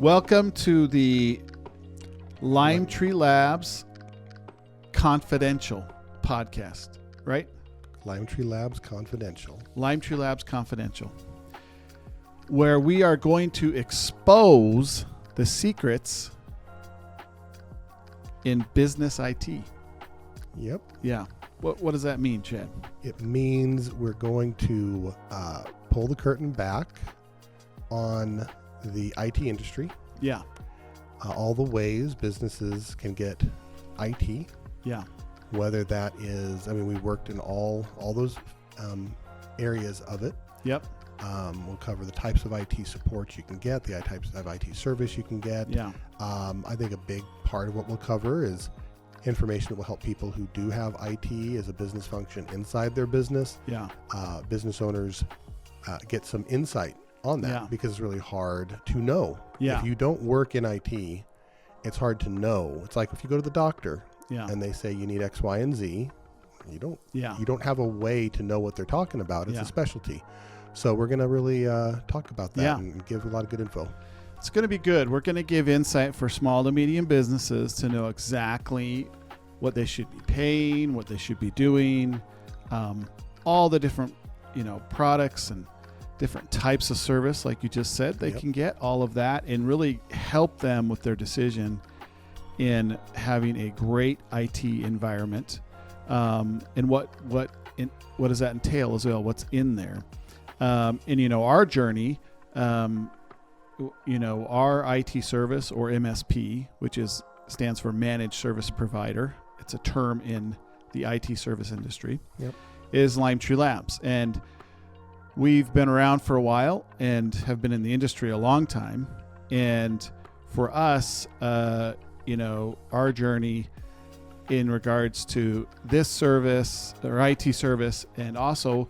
Welcome to the Limetree Labs Confidential podcast, right? Limetree Labs Confidential. Limetree Labs Confidential, where we are going to expose the secrets in business IT. Yep. Yeah. What does that mean, Chad? It means we're going to pull the curtain back on the IT industry. Yeah. All the ways businesses can get IT. Yeah. Whether that is, we worked in all those areas of it. Yep. We'll cover the types of IT support you can get, the types of IT service you can get. Yeah. I think a big part of what we'll cover is information that will help people who do have IT as a business function inside their business. Yeah. Business owners get some insight on that because it's really hard to know. Yeah. If you don't work in IT, it's hard to know. It's like if you go to the doctor and they say you need X, Y, and Z, you don't have a way to know what they're talking about. It's a specialty. So we're going to really talk about that and give a lot of good info. It's going to be good. We're going to give insight for small to medium businesses to know exactly what they should be paying, what they should be doing, all the different, products and different types of service, like you just said, they can get all of that and really help them with their decision in having a great IT environment. And what does that entail as well? What's in there? And our journey, our IT service, or MSP, which stands for Managed Service Provider. It's a term in the IT service industry. Is Limetree Labs, and we've been around for a while and have been in the industry a long time. And for us, our journey in regards to this service or IT service, and also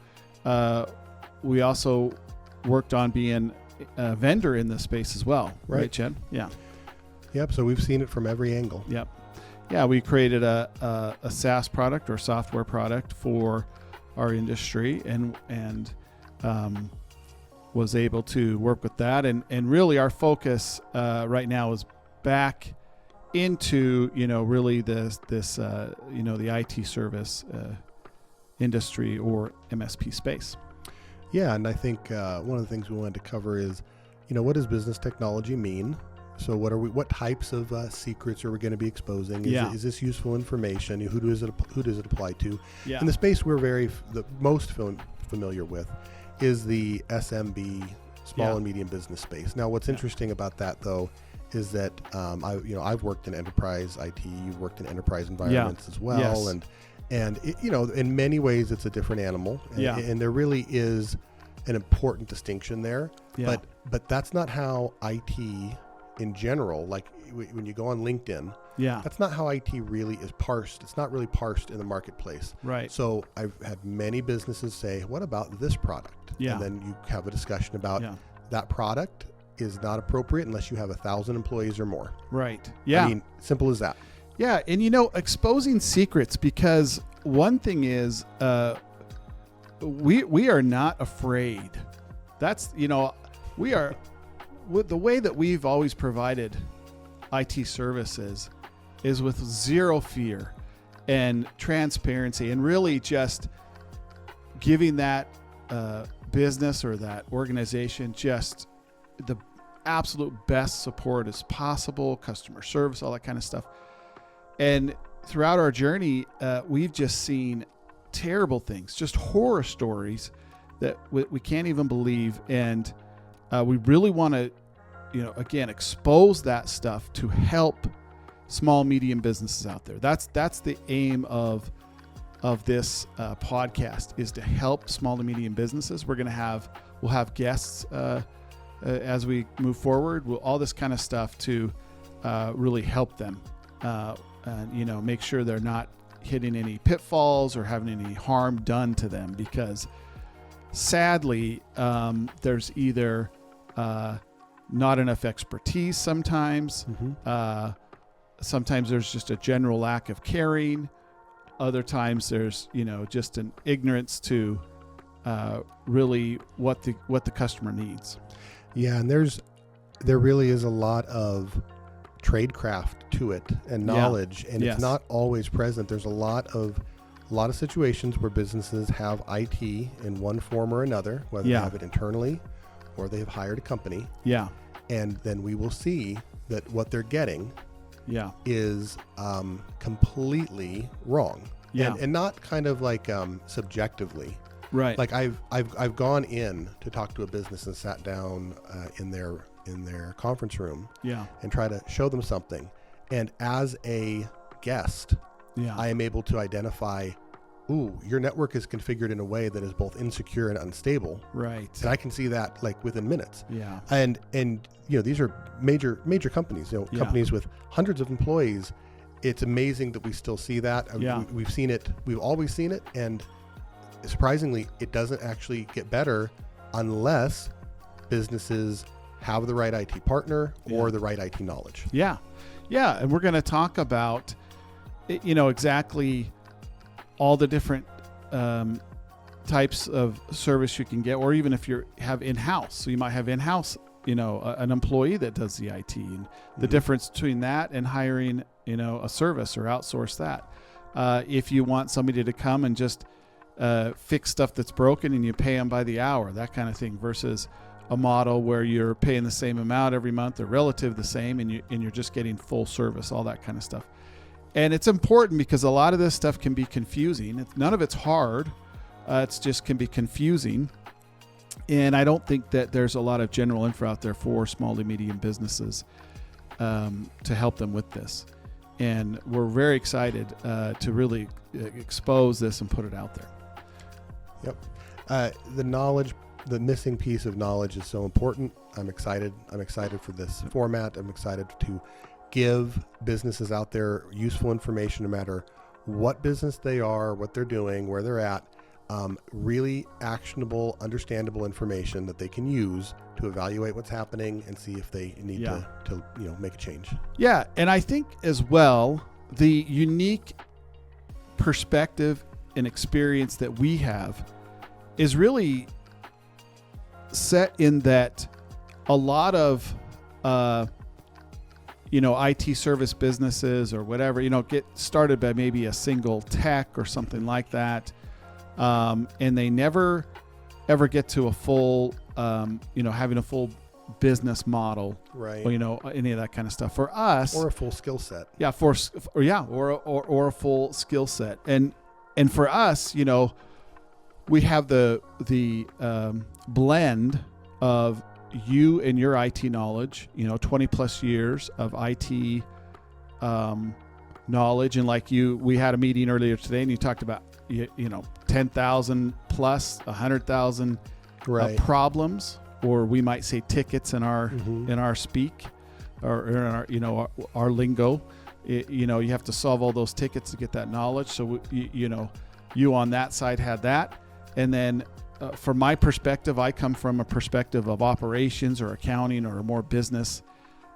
we also worked on being a vendor in this space as well. Right, Chad? Yeah. Yep. So we've seen it from every angle. Yep. Yeah. We created a SaaS product or software product for our industry and was able to work with that. And really our focus right now is back into, really the IT service industry or MSP space. Yeah, and I think one of the things we wanted to cover is, what does business technology mean? So what types of secrets are we going to be exposing? Is this useful information? Who does it apply to? Yeah. And the space we're the most familiar with is the SMB, small and medium business space. Now, what's interesting about that, though, is that I've worked in enterprise IT. You've worked in enterprise environments as well, and it, in many ways it's a different animal. And there really is an important distinction there. Yeah. But that's not how IT in general, like when you go on LinkedIn, that's not how IT really is parsed. It's not really parsed in the marketplace. Right. So I've had many businesses say, what about this product? Yeah. And then you have a discussion about that product is not appropriate unless you have 1,000 employees or more. Right. Yeah. Simple as that. Yeah. And, exposing secrets, because one thing is we are not afraid. That's, we are, with the way that we've always provided IT services is with zero fear and transparency, and really just giving that business or that organization just the absolute best support as possible, customer service, all that kind of stuff. And throughout our journey, we've just seen terrible things, just horror stories that we can't even believe. And we really want to, again, expose that stuff to help small, medium businesses out there. That's the aim of this podcast, is to help small to medium businesses. We'll have guests as we move forward. All this kind of stuff to really help them, and make sure they're not hitting any pitfalls or having any harm done to them. Because sadly, there's either not enough expertise sometimes. Sometimes there's just a general lack of caring. Other times there's, just an ignorance to really what the customer needs. Yeah, and there's there really is a lot of tradecraft to it and knowledge, and it's not always present. There's a lot of situations where businesses have IT in one form or another, whether they have it internally or they have hired a company. Yeah. And then we will see that what they're getting is completely wrong. Yeah. And not kind of like subjectively. Right. Like I've gone in to talk to a business and sat down in their conference room and try to show them something. And as a guest, I am able to identify, your network is configured in a way that is both insecure and unstable. Right. And I can see that like within minutes. Yeah. And these are major companies, companies with hundreds of employees. It's amazing that we still see that. We've seen it. We've always seen it. And surprisingly, it doesn't actually get better unless businesses have the right IT partner or the right IT knowledge. Yeah. Yeah. And we're going to talk about, exactly all the different types of service you can get, or even if you have in-house. So you might have in-house, an employee that does the IT, and the difference between that and hiring, a service or outsource that. If you want somebody to come and just fix stuff that's broken and you pay them by the hour, that kind of thing, versus a model where you're paying the same amount every month or relative the same, and you're just getting full service, all that kind of stuff. And it's important because a lot of this stuff can be confusing. None of it's hard. It's just can be confusing. And I don't think that there's a lot of general info out there for small to medium businesses to help them with this. And we're very excited to really expose this and put it out there. Yep. The missing piece of knowledge is so important. I'm excited for this format. I'm excited to give businesses out there useful information, no matter what business they are, what they're doing, where they're at. Really actionable, understandable information that they can use to evaluate what's happening and see if they need to make a change. Yeah, and I think as well, the unique perspective and experience that we have is really set in that a lot of IT service businesses or whatever, get started by maybe a single tech or something like that. And they never ever get to a full, having a full business model, right? Or, any of that kind of stuff. For us, or a full skill set. Yeah, or a full skill set. And for us, we have the blend of you and your IT knowledge, 20 plus years of IT knowledge. And like we had a meeting earlier today and you talked about, 10,000 plus 100,000 problems, or we might say tickets in our speak, or in our lingo. You have to solve all those tickets to get that knowledge. So you on that side had that, and then from my perspective, I come from a perspective of operations or accounting or a more business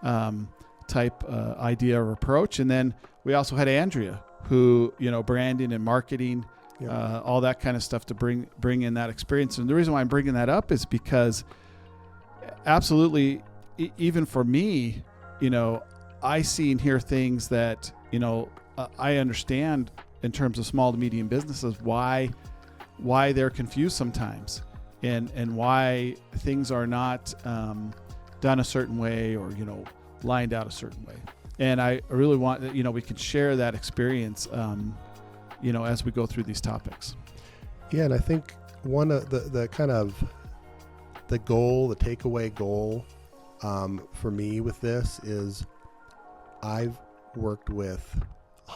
type idea or approach. And then we also had Andrea, who branding and marketing. All that kind of stuff to bring in that experience. And the reason why I'm bringing that up is because absolutely, even for me, I see and hear things that, I understand in terms of small to medium businesses, why they're confused sometimes and why things are not done a certain way or, lined out a certain way. And I really want that, we can share that experience, as we go through these topics. Yeah, and I think one of the kind of the takeaway goal for me with this is I've worked with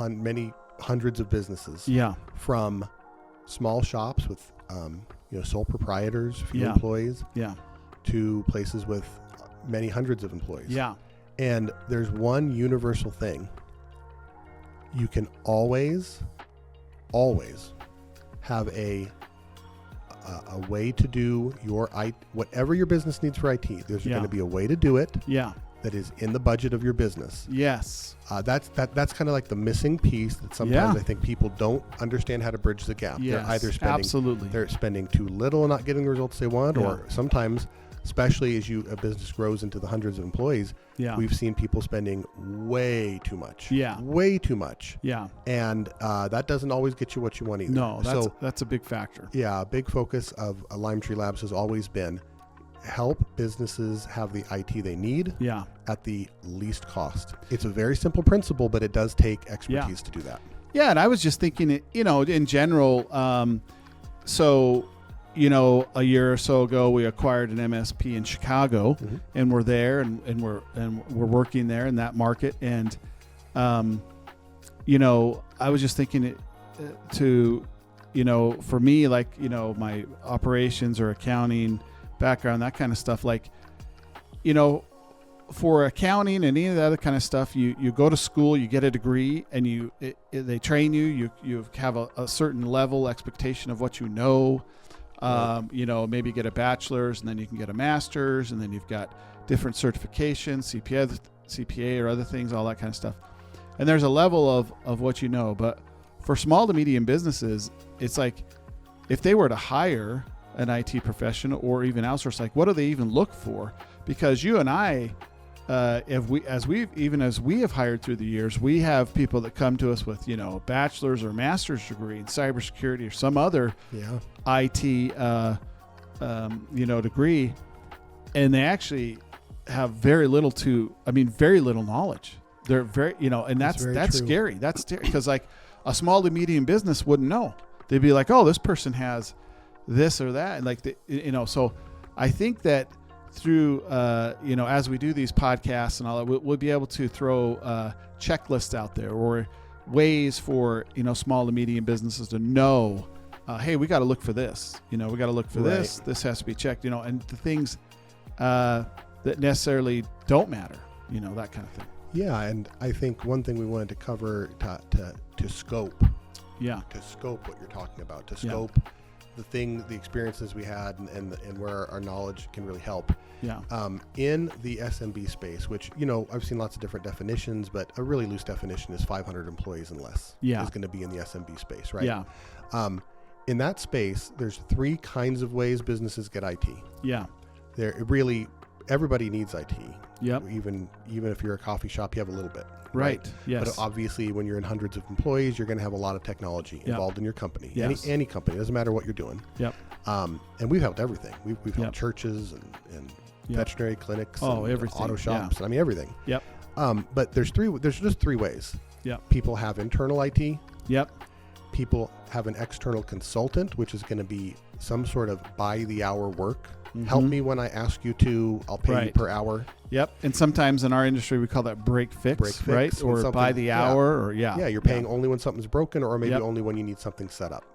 many hundreds of businesses. Yeah. From small shops with sole proprietors, few employees. Yeah. To places with many hundreds of employees. Yeah. And there's one universal thing. You can always have a way to do whatever your business needs for IT. There's going to be a way to do it. Yeah. That is in the budget of your business. Yes. That's kind of like the missing piece that sometimes I think people don't understand how to bridge the gap. Yes, They're either spending too little and not getting the results they want, or sometimes especially as a business grows into the hundreds of employees, we've seen people spending way too much. Way too much. And that doesn't always get you what you want either. No, that's a big factor. Yeah, a big focus of Limetree Labs has always been help businesses have the IT they need at the least cost. It's a very simple principle, but it does take expertise to do that. Yeah, and I was just thinking, in general, so, a year or so ago, we acquired an MSP in Chicago, and we're there, and we're working there in that market, and I was just thinking for me, like, my operations or accounting background, that kind of stuff, like, for accounting and any of that other kind of stuff, you go to school, you get a degree, and they train you have a certain level expectation of what maybe get a bachelor's, and then you can get a master's, and then you've got different certifications, CPA or other things, all that kind of stuff. And there's a level of what but for small to medium businesses, it's like, if they were to hire an IT professional or even outsource, like, what do they even look for? Because you and I, as we have hired through the years, we have people that come to us with, a bachelor's or master's degree in cybersecurity or some other IT, degree, and they actually have very little knowledge. They're very, and that's scary. That's scary because, like, a small to medium business wouldn't know. They'd be like, oh, this person has this or that, and like, so I think that through as we do these podcasts and all that, we'll be able to throw checklists out there, or ways for small to medium businesses to know, hey, we got to look for this, we got to look for this has to be checked, and the things that necessarily don't matter, that kind of thing. Yeah, and I think one thing we wanted to cover to scope what you're talking about, to scope the experiences we had, and where our knowledge can really help. In the SMB space, which, I've seen lots of different definitions, but a really loose definition is 500 employees and less is going to be in the SMB space, right? In that space, there's 3 kinds of ways businesses get IT. Everybody needs IT. Even if you're a coffee shop, you have a little bit. Right. Yes. But obviously, when you're in hundreds of employees, you're going to have a lot of technology involved in your company. Yes. Any company, doesn't matter what you're doing. And we've helped everything. We've helped churches and veterinary clinics, and everything. Auto shops, and everything. But there's just 3 ways. People have internal IT. People have an external consultant, which is going to be some sort of by the hour work. Help me when I ask you to, I'll pay you per hour. And sometimes in our industry, we call that break fix, right? Or by the hour, or you're paying only when something's broken, or maybe only when you need something set up.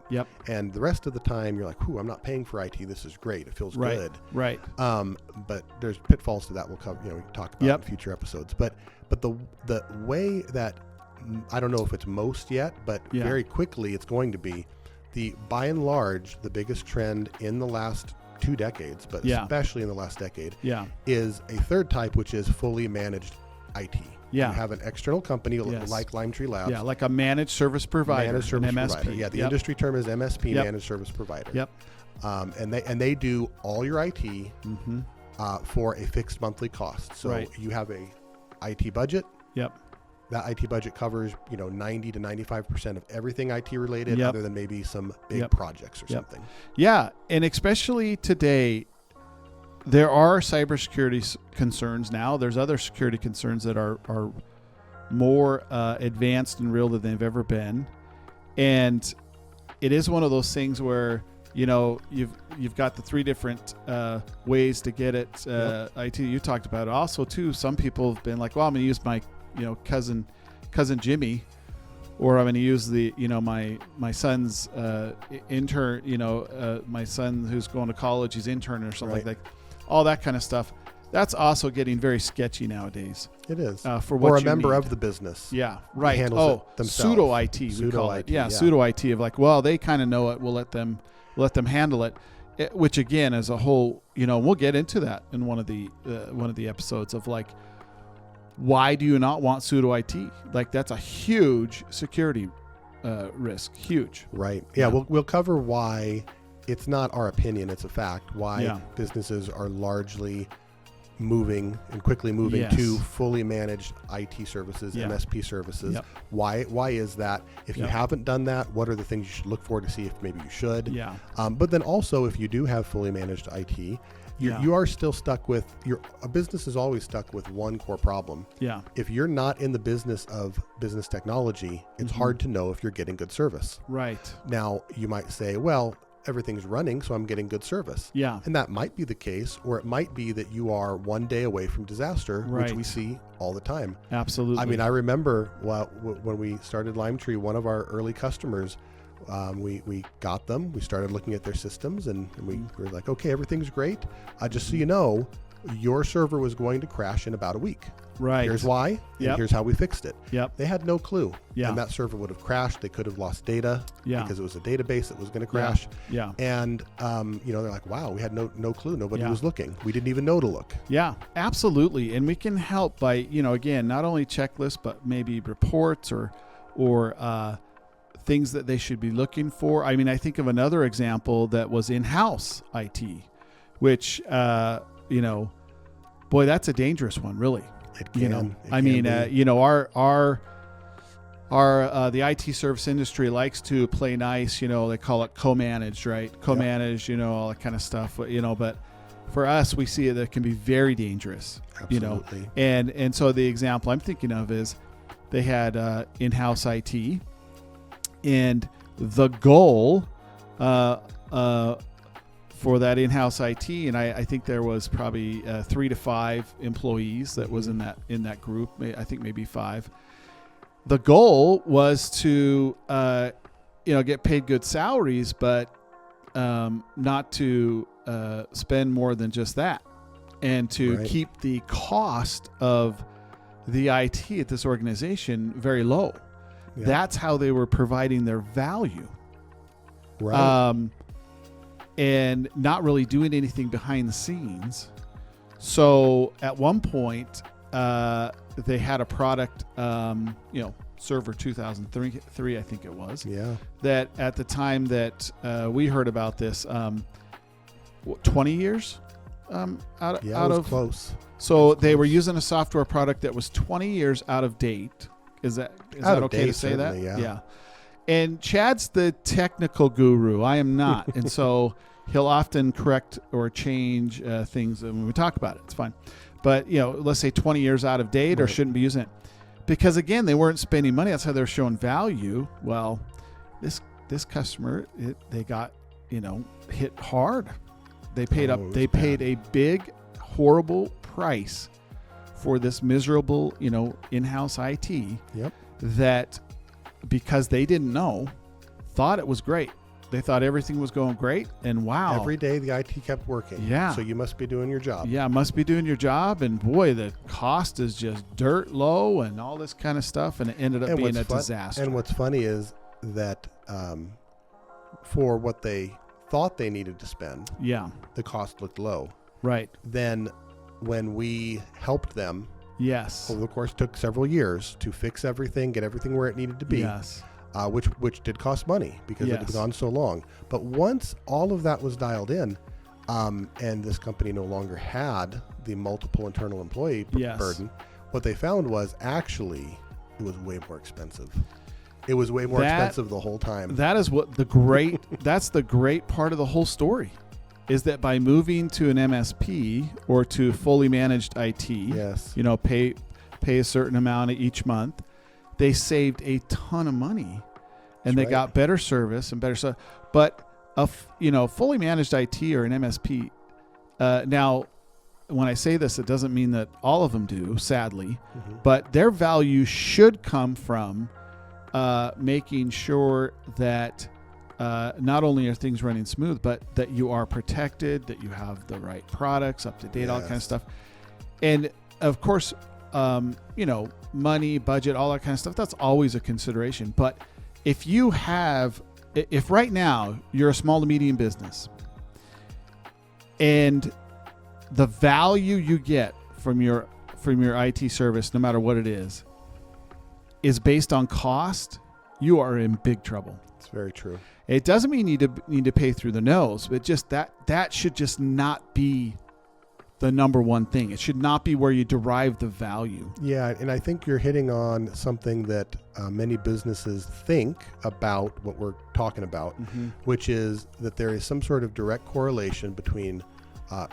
And the rest of the time, you're like, I'm not paying for IT. This is great. It feels good. Right. But there's pitfalls to that. We'll cover, we can talk about in future episodes. But the way that, I don't know if it's most yet, but very quickly it's going to be, by and large, the biggest trend in the last 2 decades, but especially in the last decade, is a third type, which is fully managed IT. You have an external company like Limetree Labs. Like a managed service provider, an MSP. The industry term is MSP, managed service provider. And they do all your IT for a fixed monthly cost. So you have a IT budget. That IT budget covers 90 to 95% of everything IT related, other than maybe some big projects or something. And especially today, there are cybersecurity concerns now. There's other security concerns that are more advanced and real than they've ever been, and it is one of those things where you've got the 3 different ways to get it. IT you talked about it. Also, too, some people have been like, well, I'm going to use my cousin Jimmy, or I'm going to use the my son's intern, my son who's going to college, he's intern or something like that. All that kind of stuff. That's also getting very sketchy nowadays. It is. For what or a member of the business. Handles it themselves. Pseudo IT. We call it. Pseudo IT of like, well, they kind of know it. We'll let them handle it. Which again, as a whole, we'll get into that in one of the episodes of like, why do you not want pseudo IT? Like, that's a huge security risk. Huge. Right. Yeah. We'll cover why it's not our opinion, it's a fact, why Yeah. businesses are largely moving and quickly moving Yes. to fully managed IT services, Yeah. MSP services. Yep. Why is that? If you Yep. haven't done that, what are the things you should look for to see if maybe you should? Yeah. But then also, if you do have fully managed IT, Yeah. you are still stuck with a business is always stuck with one core problem. Yeah. If you're not in the business of business technology, it's hard to know if you're getting good service. Right. Now, you might say, well, everything's running, so I'm getting good service. Yeah. And that might be the case, or it might be that you are one day away from disaster, which Right. we see all the time. Absolutely. I mean, I remember when we started Limetree, one of our early customers, we got them, we started looking at their systems, and we were like, okay, everything's great. Just so you know, your server was going to crash in about a week. Right. Here's why, and Yep. here's how we fixed it. Yep. They had no clue. Yeah. And that server would have crashed. They could have lost data Yeah. because it was a database that was going to crash. Yeah. And, they're like, wow, we had no clue. Nobody Yeah. was looking. We didn't even know to look. Yeah, absolutely. And we can help by, again, not only checklists, but maybe reports or things that they should be looking for. I mean, I think of another example that was in-house IT, which, boy, that's a dangerous one, really. It can. The IT service industry likes to play nice, they call it co-managed, right? Co-managed, all that kind of stuff, but for us, we see that it can be very dangerous, Absolutely. and so the example I'm thinking of is they had in-house IT, and the goal for that in-house IT, and I think there was probably 3 to 5 employees that was in that group. I think maybe 5. The goal was to get paid good salaries, but not to spend more than just that, and to Right. keep the cost of the IT at this organization very low. Yeah. That's how they were providing their value. Right. And not really doing anything behind the scenes. So at one point, they had a product, Server 2003, I think it was, Yeah. that at the time that we heard about this, 20 years out Yeah, it was of close. So they were using a software product that was 20 years out of date. Is that Out of okay to date, say that? certainly, yeah. And Chad's the technical guru. I am not. And so he'll often correct or change things when we talk about it. It's fine. But, let's say 20 years out of date or Right. shouldn't be using it. Because, again, they weren't spending money. That's how they're showing value. Well, this customer, they got, hit hard. They paid Oh, it was They paid bad. a big, horrible price for this miserable, in-house IT. Yep. That, because they didn't know, thought it was great. They thought everything was going great, and wow. Every day the IT kept working. Yeah. So you must be doing your job. Yeah, must be doing your job, and boy, the cost is just dirt low and all this kind of stuff, and it ended up being a disaster. And what's funny is that for what they thought they needed to spend, Yeah, the cost looked low. right. Then when we helped them, Yes. over the course took several years to fix everything, get everything where it needed to be, Yes. which did cost money because it had Yes. gone so long. But once all of that was dialed in, and this company no longer had the multiple internal employee Yes. burden, what they found was actually it was way more expensive. It was way more expensive the whole time. That is what that's the great part of the whole story, is that by moving to an MSP or to fully managed IT, Yes. pay a certain amount each month, they saved a ton of money, and That's they right. got better service and better stuff. But fully managed IT or an MSP. Now, when I say this, it doesn't mean that all of them do, sadly, but their value should come from making sure that not only are things running smooth, but that you are protected, that you have the right products, up to date, all that kind of Yes. stuff. And of course, money, budget, all that kind of stuff, that's always a consideration. But if right now you're a small to medium business and the value you get from your IT service, no matter what it is based on cost, you are in big trouble. It's very true. It doesn't mean you need to pay through the nose, but just that should just not be the number one thing. It should not be where you derive the value. Yeah, and I think you're hitting on something that many businesses think about what we're talking about, which is that there is some sort of direct correlation between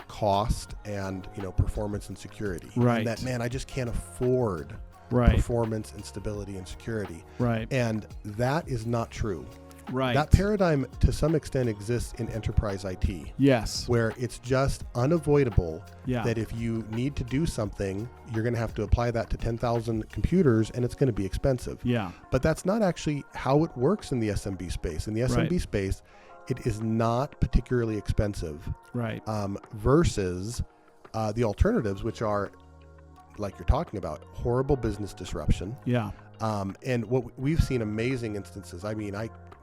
cost and performance and security. Right. And that, man, I just can't afford performance and stability and security. Right. And that is not true. Right. That paradigm to some extent exists in enterprise IT. Yes. Where it's just unavoidable Yeah. that if you need to do something, you're going to have to apply that to 10,000 computers and it's going to be expensive. Yeah. But that's not actually how it works in the SMB space. In the SMB space, it is not particularly expensive. Right. Versus the alternatives, which are, like you're talking about, horrible business disruption. Yeah. And what we've seen amazing instances. I mean,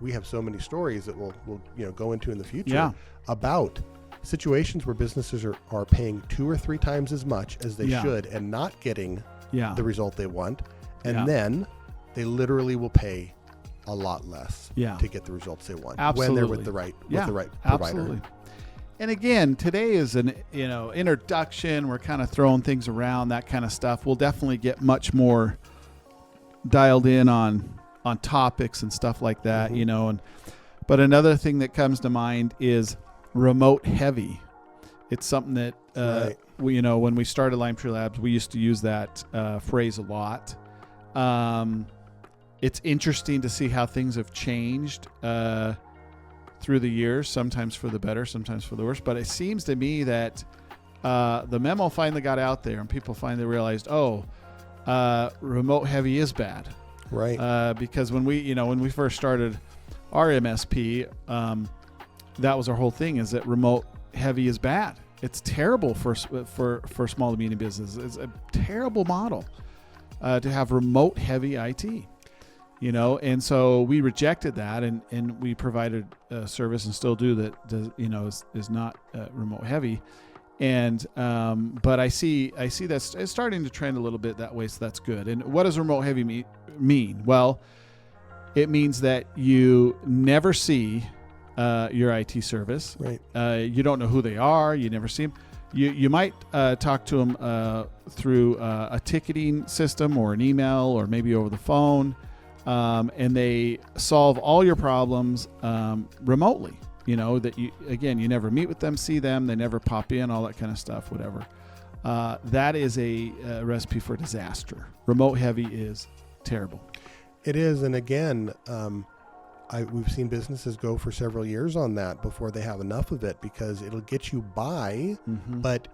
we have so many stories that we'll go into in the future about situations where businesses are paying 2 or 3 times as much as they should and not getting the result they want. And then they literally will pay a lot less to get the results they want. Absolutely. When they're with the right provider. Absolutely. And again, today is an introduction. We're kind of throwing things around, that kind of stuff. We'll definitely get much more dialed in on topics and stuff like that, but another thing that comes to mind is remote heavy. It's something that we, when we started Limetree Labs, we used to use that phrase a lot. It's interesting to see how things have changed through the years, sometimes for the better, sometimes for the worse. But it seems to me that the memo finally got out there and people finally realized, remote heavy is bad. Right. Because when we first started our MSP, that was our whole thing, is that remote heavy is bad. It's terrible for small to medium business. It's a terrible model to have remote heavy IT. And so we rejected that, and we provided a service and still do that is not remote heavy. And but I see that's it's starting to trend a little bit that way, so that's good. And what does remote heavy mean? Well, it means that you never see your IT service. Right. You don't know who they are. You never see them. You might talk to them through a ticketing system or an email or maybe over the phone, and they solve all your problems remotely. That you never meet with them, see them, they never pop in, all that kind of stuff, whatever. That is a recipe for disaster. Remote heavy is terrible. It is. And again, we've seen businesses go for several years on that before they have enough of it, because it'll get you by, but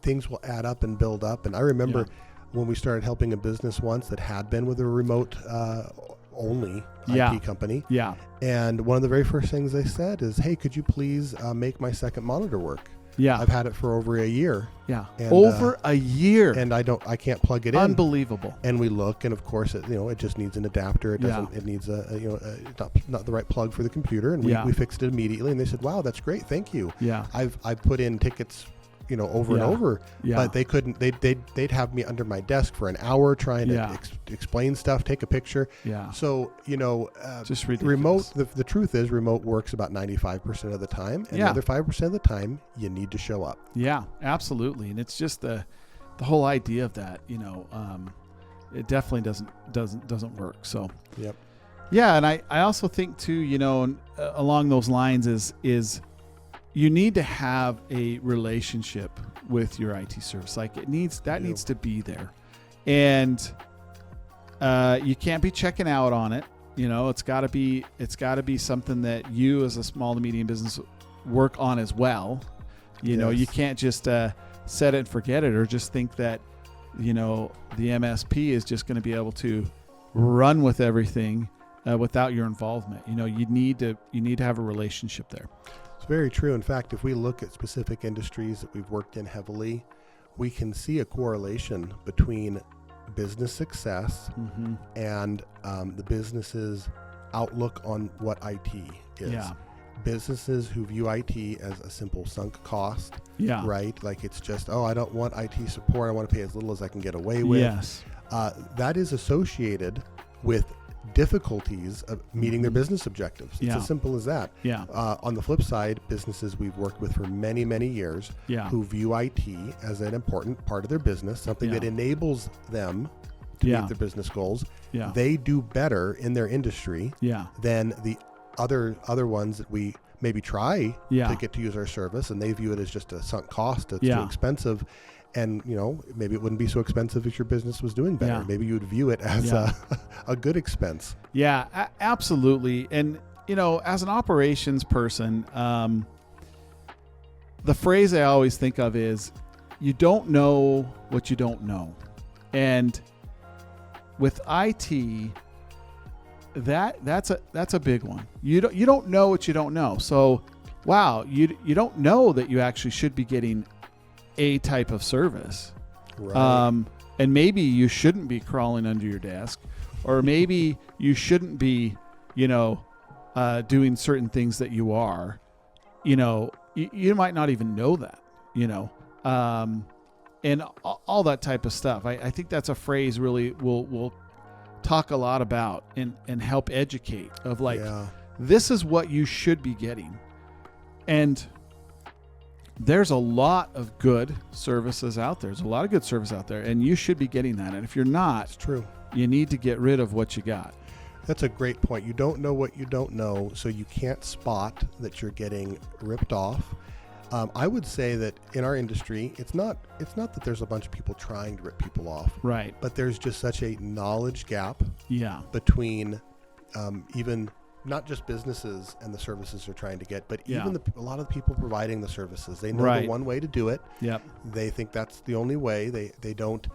things will add up and build up. And I remember when we started helping a business once that had been with a remote only IT company. Yeah. And one of the very first things they said is, hey, could you please make my second monitor work? Yeah. I've had it for over a year. Yeah. And, over a year. And I can't plug it in. Unbelievable. And we look, and of course it just needs an adapter. It doesn't, it needs not the right plug for the computer. And we fixed it immediately. And they said, wow, that's great. Thank you. Yeah. I've put in tickets over and over, but they couldn't, they'd have me under my desk for an hour trying to explain stuff, take a picture. Yeah. So, just remote, the truth is remote works about 95% of the time, and the other 5% of the time you need to show up. Yeah, absolutely. And it's just the whole idea of that, it definitely doesn't work. So, yep. Yeah. And I also think too, along those lines is you need to have a relationship with your IT service. Like needs to be there, and you can't be checking out on it. It's got to be something that you as a small to medium business work on as well. You can't just set it and forget it, or just think that the MSP is just going to be able to run with everything without your involvement. You need to have a relationship there. It's very true. In fact, if we look at specific industries that we've worked in heavily, we can see a correlation between business success and the business's outlook on what IT is. Yeah. Businesses who view IT as a simple sunk cost, right? Like it's just, I don't want IT support. I want to pay as little as I can get away with. Yes. That is associated with difficulties of meeting their business objectives. It's as simple as that. Yeah. On the flip side, businesses we've worked with for many, many years who view IT as an important part of their business, something that enables them to meet their business goals. Yeah. They do better in their industry than the other ones that we maybe try to get to use our service, and they view it as just a sunk cost. It's too expensive. And, maybe it wouldn't be so expensive if your business was doing better. Maybe you would view it as a good expense. Yeah, absolutely. And, as an operations person, the phrase I always think of is, you don't know what you don't know. And with IT, that's a big one. You don't know what you don't know. So, wow, you don't know that you actually should be getting a type of service. Right. And maybe you shouldn't be crawling under your desk, or maybe you shouldn't be, doing certain things that you are. You might not even know that, and all that type of stuff. I think that's a phrase really will talk a lot about and help educate of this is what you should be getting. And there's a lot of good services out there. There's a lot of good service out there, and you should be getting that. And if you're not, it's true. You need to get rid of what you got. That's a great point. You don't know what you don't know, so you can't spot that you're getting ripped off. I would say that in our industry, it's not that there's a bunch of people trying to rip people off, right? But there's just such a knowledge gap, between even not just businesses and the services they're trying to get, but even a lot of the people providing the services. They know the one way to do it. Yep. They think that's the only way. They don't.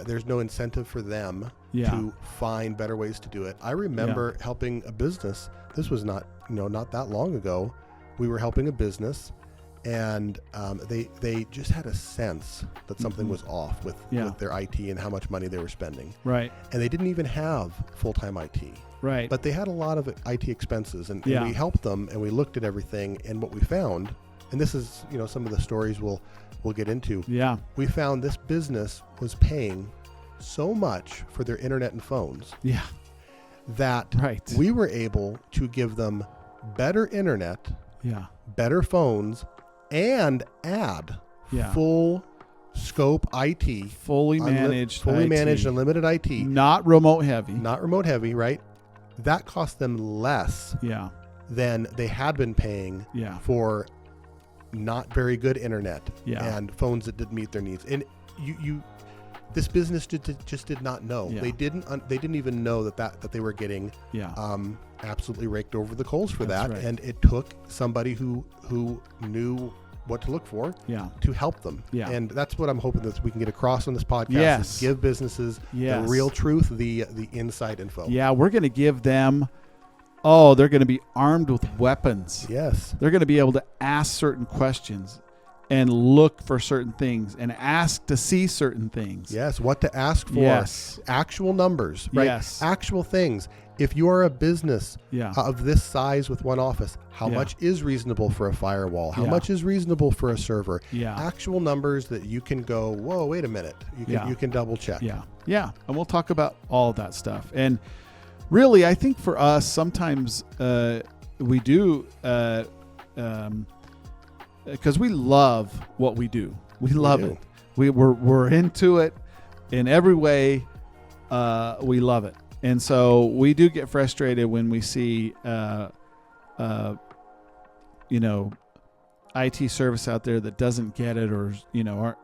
There's no incentive for them to find better ways to do it. I remember helping a business. This was not that long ago. We were helping a business, and they just had a sense that something was off with their IT and how much money they were spending. Right. And they didn't even have full-time IT. Right. But they had a lot of IT expenses, and we helped them, and we looked at everything, and what we found, and this is some of the stories we'll get into. Yeah. We found this business was paying so much for their internet and phones. Yeah. That we were able to give them better internet, better phones, and add full scope IT, fully managed unlimited IT, not remote heavy, right? That cost them less than they had been paying for not very good internet and phones that didn't meet their needs. And this business just did not know. They didn't even know that they were getting absolutely raked over the coals for that. Right. And it took somebody who knew what to look for to help them. Yeah. And that's what I'm hoping that we can get across on this podcast. Yes. Is give businesses the real truth, the inside info. Yeah, we're going to give them, they're going to be armed with weapons. Yes. They're going to be able to ask certain questions and look for certain things and ask to see certain things. Yes, what to ask for. Yes. Actual numbers, right? Yes. Actual things. If you are a business of this size with one office, how much is reasonable for a firewall? How much is reasonable for a server? Actual numbers that you can go, whoa, wait a minute. You can double check. Yeah. And we'll talk about all of that stuff. And really, I think for us, sometimes we do, because we love what we do. We love it. We're into it in every way. We love it. And so we do get frustrated when we see, IT service out there that doesn't get it, or are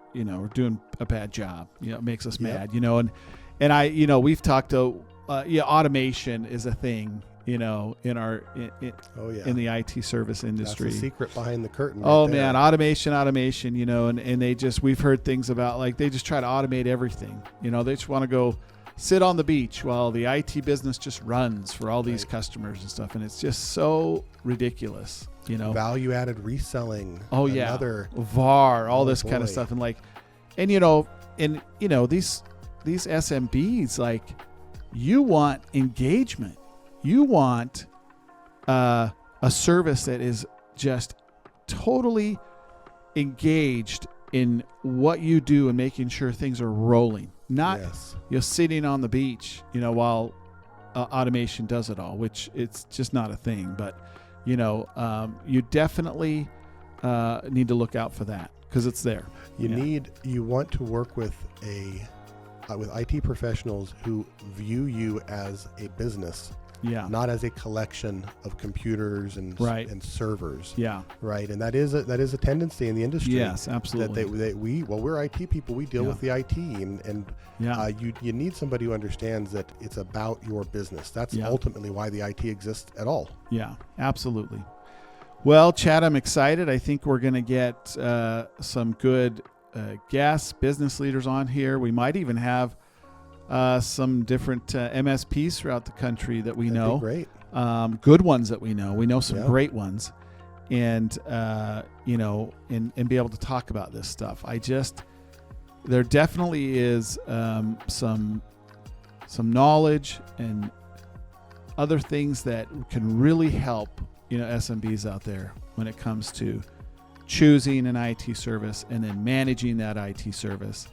doing a bad job. It makes us mad. And I, we've talked to, automation is a thing. In the IT service industry. That's the secret behind the curtain. Man, automation, and we've heard things about they just try to automate everything. They just want to go sit on the beach while the IT business just runs for all these customers and stuff. And it's just so ridiculous, Value added reselling. Another VAR, all this kind of stuff. And these SMBs, you want engagement. You want a service that is just totally engaged in what you do and making sure things are rolling. Not you're sitting on the beach, while automation does it all, which it's just not a thing. But, you you definitely need to look out for that because it's there. You want to work with with IT professionals who view you as a business, not as a collection of computers and servers. Right. And that is a tendency in the industry. Yes, absolutely. That we're IT people. We deal with the IT, and you need somebody who understands that it's about your business. That's ultimately why the IT exists at all. Yeah, absolutely. Well, Chad, I'm excited. I think we're going to get some good guests, business leaders on here. We might even have some different MSPs throughout the country that we know. That'd be great. Good ones that we know. We know some great ones, and and be able to talk about this stuff. There definitely is some knowledge and other things that can really help SMBs out there when it comes to choosing an IT service and then managing that IT service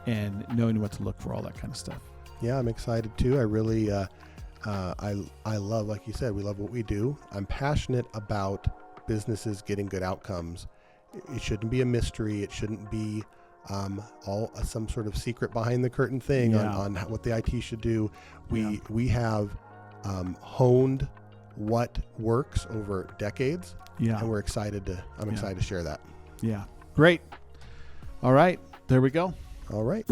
and knowing what to look for, all that kind of stuff. Yeah, I'm excited too. I really, I love, like you said, we love what we do. I'm passionate about businesses getting good outcomes. It shouldn't be a mystery. It shouldn't be some sort of secret behind the curtain thing on what the IT should do. We have honed what works over decades. And we're excited I'm excited to share that. Yeah. Great. All right. There we go. All right.